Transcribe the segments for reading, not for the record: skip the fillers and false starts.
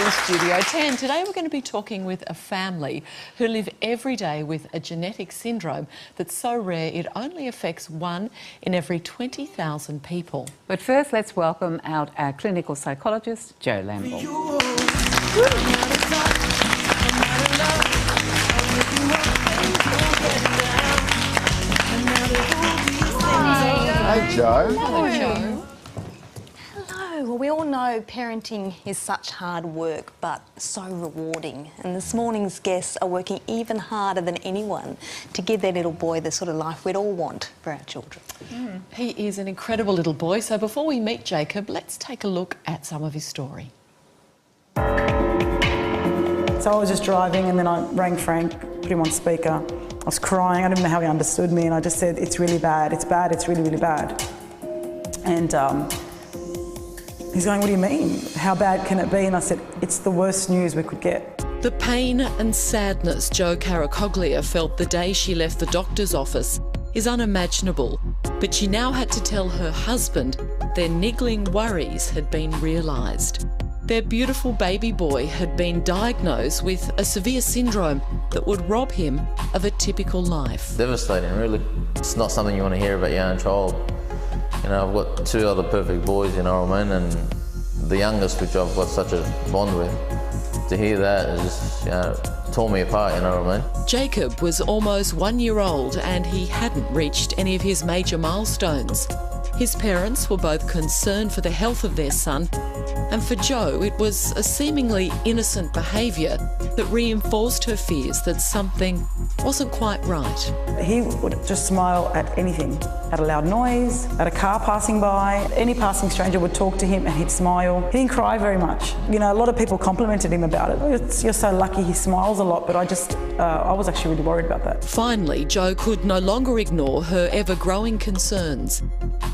to Studio 10. Today we're going to be talking with a family who live every day with a genetic syndrome that's so rare it only affects 1 in every 20,000 people. But first, let's welcome out our clinical psychologist, Jo Lamble. Hey, Jo. Hello, Jo. Hello. Well, we all know parenting is such hard work, but so rewarding. And this morning's guests are working even harder than anyone to give their little boy the sort of life we'd all want for our children. He is an incredible little boy, so before we meet Jacob, let's take a look at some of his story. So I was just driving and then I rang Frank, put him on speaker. I was crying, I didn't know how he understood me, and I just said, it's really bad, it's bad, it's really, really bad. And he's going, what do you mean? How bad can it be? And I said, it's the worst news we could get. The pain and sadness Jo Caracoglia felt the day she left the doctor's office is unimaginable, but she now had to tell her husband their niggling worries had been realised. Their beautiful baby boy had been diagnosed with a severe syndrome that would rob him of a typical life. Devastating, really. It's not something you want to hear about your own child. You know, I've got 2 other perfect boys, you know what I mean, and the youngest, which I've got such a bond with, to hear that is just, you know, tore me apart, you know what I mean? Jacob was almost 1 year old and he hadn't reached any of his major milestones. His parents were both concerned for the health of their son, and for Jo, it was a seemingly innocent behaviour that reinforced her fears that something wasn't quite right. He would just smile at anything, at a loud noise, at a car passing by. Any passing stranger would talk to him and he'd smile. He didn't cry very much. You know, a lot of people complimented him about it. Oh, you're so lucky, he smiles a lot, but I was actually really worried about that. Finally, Jo could no longer ignore her ever-growing concerns,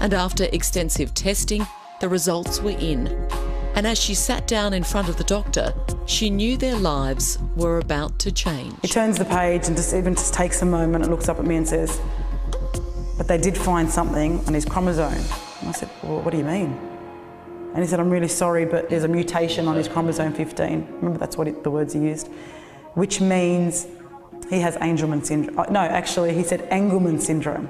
and after extensive testing, the results were in. And as she sat down in front of the doctor, she knew their lives were about to change. He turns the page and just takes a moment and looks up at me and says, but they did find something on his chromosome. And I said, well, what do you mean? And he said, I'm really sorry, but there's a mutation on his chromosome 15. Remember, that's what the words he used, which means he has Angelman syndrome. No, actually, he said Angelman syndrome.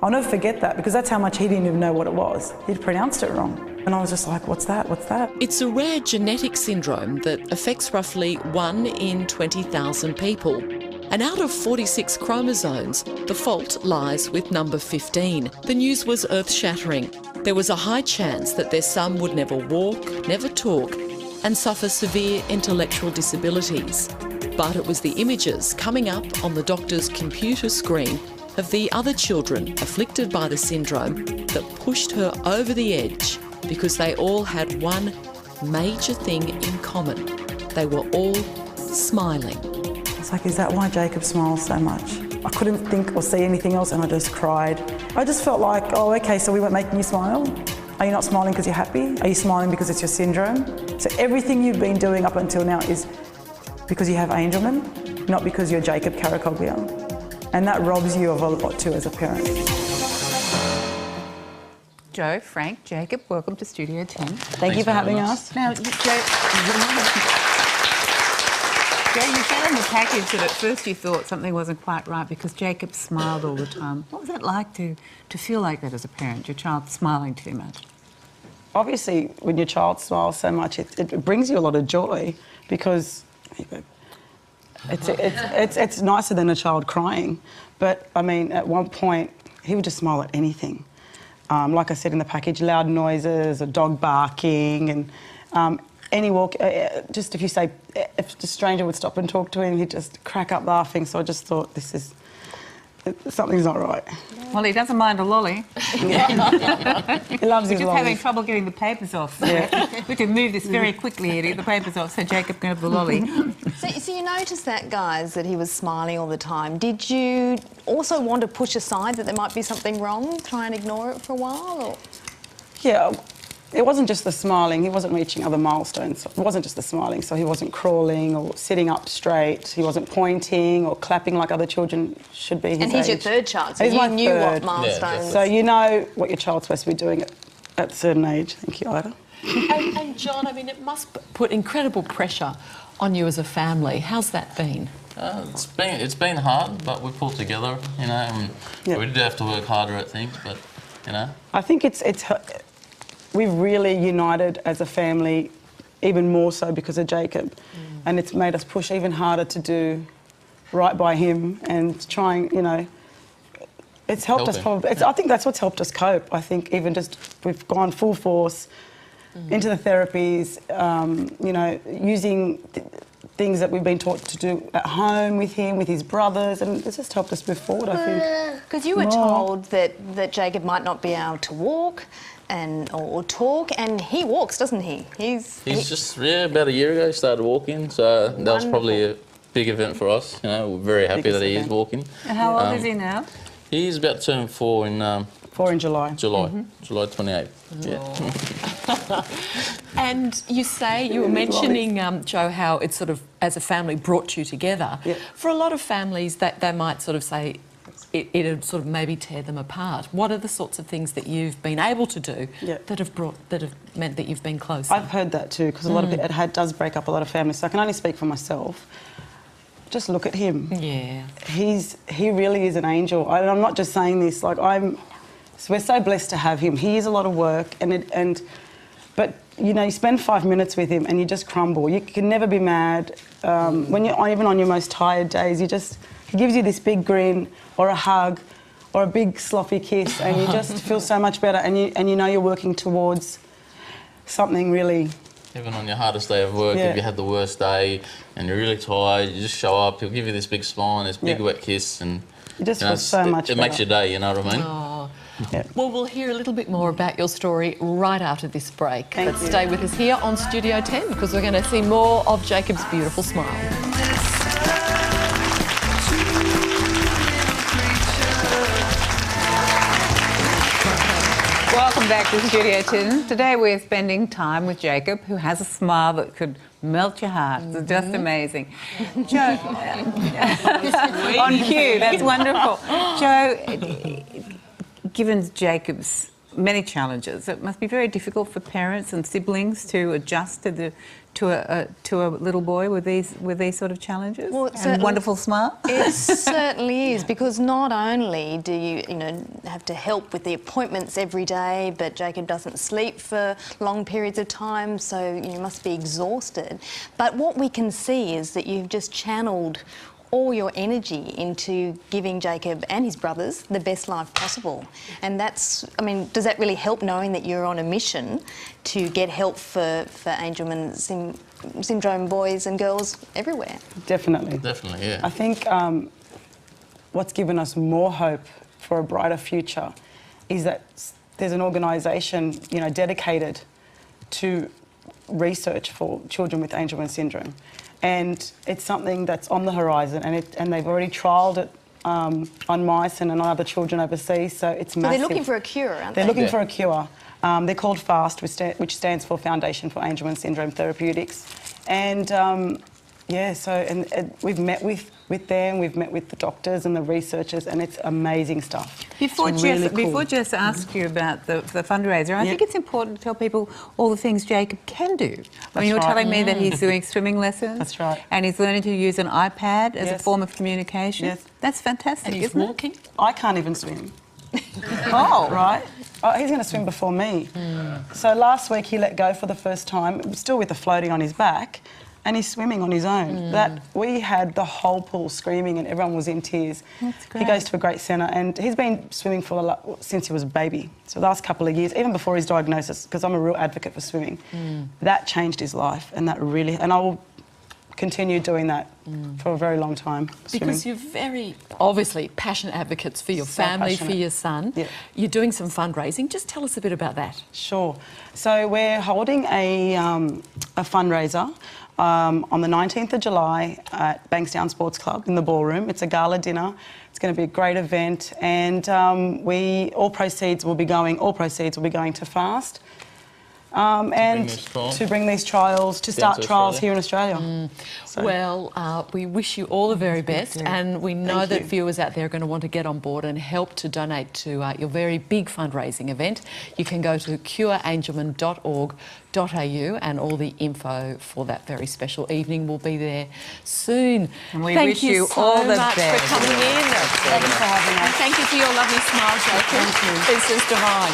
I'll never forget that because that's how much he didn't even know what it was. He'd pronounced it wrong. And I was just like, what's that? What's that? It's a rare genetic syndrome that affects roughly 1 in 20,000 people. And out of 46 chromosomes, the fault lies with number 15. The news was earth-shattering. There was a high chance that their son would never walk, never talk, and suffer severe intellectual disabilities. But it was the images coming up on the doctor's computer screen of the other children afflicted by the syndrome that pushed her over the edge, because they all had one major thing in common. They were all smiling. I was like, is that why Jacob smiles so much? I couldn't think or see anything else and I just cried. I just felt like, oh, okay, so we weren't making you smile? Are you not smiling because you're happy? Are you smiling because it's your syndrome? So everything you've been doing up until now is because you have Angelman, not because you're Jacob Caracoglia. And that robs you of a lot too as a parent. Jo, Frank, Jacob, welcome to Studio 10. Thank you for having us. Now, Jo, you said in the package that at first you thought something wasn't quite right because Jacob smiled all the time. What was that like to feel like that as a parent, your child smiling too much? Obviously, when your child smiles so much, it brings you a lot of joy because it's nicer than a child crying. But, I mean, at one point, he would just smile at anything. Like I said in the package, loud noises, a dog barking, and any walk, just if a stranger would stop and talk to him, he'd just crack up laughing. So I just thought, something's not right. Well, he doesn't mind a lolly. He loves his We're just lollies. having trouble getting the papers off. So we can move this very quickly and get the papers off so Jacob can have the lolly. So you noticed that, guys, that he was smiling all the time. Did you also want to push aside that there might be something wrong, try and ignore it for a while? Or? Yeah, it wasn't just the smiling. He wasn't reaching other milestones. It wasn't just the smiling. So he wasn't crawling or sitting up straight. He wasn't pointing or clapping like other children should be his And he's your age. third child, so He's you my knew third. what milestones. So you know what your child's supposed to be doing at a certain age. Thank you, Ida. And John, I mean, it must put incredible pressure on you as a family. How's that been? It's been hard, but we pulled together, you know, and we did have to work harder at things, but, you know. I think we've really united as a family, even more so because of Jacob, and it's made us push even harder to do right by him and trying, you know, it's helped us probably. I think that's what's helped us cope. I think even just we've gone full force into the therapies, you know, using things that we've been taught to do at home with him, with his brothers, and it's just helped us move forward, I think. Because you were told that Jacob might not be able to walk or talk, and he walks, doesn't he? He's just, about a year ago he started walking, so that was probably a big event for us. You know, we're very happy that he is walking. And how old is he now? He's about to turn 4 in... 4 in July. July 28th. Yeah. And you were mentioning, Joe, how it's sort of, as a family, brought you together. Yeah. For a lot of families, that they might sort of say it'd sort of maybe tear them apart. What are the sorts of things that you've been able to do that have meant that you've been closer? I've heard that too, because a lot of it does break up a lot of families. So I can only speak for myself. Just look at him. Yeah. He really is an angel. I'm not just saying this. Like we're so blessed to have him. He is a lot of work, but you know, you spend 5 minutes with him and you just crumble. You can never be mad. When you're even on your most tired days, he gives you this big grin or a hug or a big sloppy kiss, and you just feel so much better. And you know you're working towards something really. Even on your hardest day of work, if you had the worst day and you're really tired, you just show up, he'll give you this big smile and this big wet kiss, and you just feel so much better. It makes your day, you know what I mean? Oh. Well, we'll hear a little bit more about your story right after this break. But stay with us here on Studio 10, because we're going to see more of Jacob's beautiful smile. Welcome back to Studio 10. Today we're spending time with Jacob, who has a smile that could melt your heart. It's just amazing. Joe, on cue, that's wonderful. Joe, given Jacob's many challenges, it must be very difficult for parents and siblings to adjust to a little boy with these sort of challenges. Well, and wonderful smile. It certainly is, because not only do you have to help with the appointments every day, but Jacob doesn't sleep for long periods of time, so you must be exhausted. But what we can see is that you've just channeled all your energy into giving Jacob and his brothers the best life possible. And that's, I mean, does that really help, knowing that you're on a mission to get help for Angelman syndrome boys and girls everywhere? Definitely. Definitely, yeah. I think what's given us more hope for a brighter future is that there's an organisation, dedicated to research for children with Angelman syndrome. And it's something that's on the horizon, and they've already trialled it on mice and on other children overseas, so it's massive. So they're looking for a cure, aren't they? They're looking for a cure. They're called FAST, which stands for Foundation for Angelman Syndrome Therapeutics. And we've met with them, we've met with the doctors and the researchers, and it's amazing stuff. Before Jess asks you about the fundraiser, I think it's important to tell people all the things Jacob can do. I mean, you were telling me that he's doing swimming lessons. That's right. And he's learning to use an iPad as a form of communication. Yes. That's fantastic, and he's isn't walking? it? I can't even swim. Oh. Right? Oh, he's going to swim before me. So last week he let go for the first time, still with the floaty on his back, and he's swimming on his own. That we had the whole pool screaming and everyone was in tears. That's great. He goes to a great centre, and he's been swimming since he was a baby. So the last couple of years, even before his diagnosis, because I'm a real advocate for swimming, that changed his life, and I will continue doing that for a very long time. Because you're very, obviously, passionate advocates for your family, for your son. Yeah. You're doing some fundraising. Just tell us a bit about that. Sure. So we're holding a fundraiser on the 19th of July at Bankstown Sports Club in the ballroom. It's a gala dinner. It's going to be a great event, and all proceeds will be going to FAST. and to bring these trials, to start trials here in Australia. Well, we wish you all the very best, and we know that viewers out there are going to want to get on board and help to donate to your very big fundraising event. You can go to cureangelman.org.au and all the info for that very special evening will be there soon. And we thank wish you you so all the much best. for coming in. Thanks for having us. And thank you for your lovely smile, Jacob. It's just divine.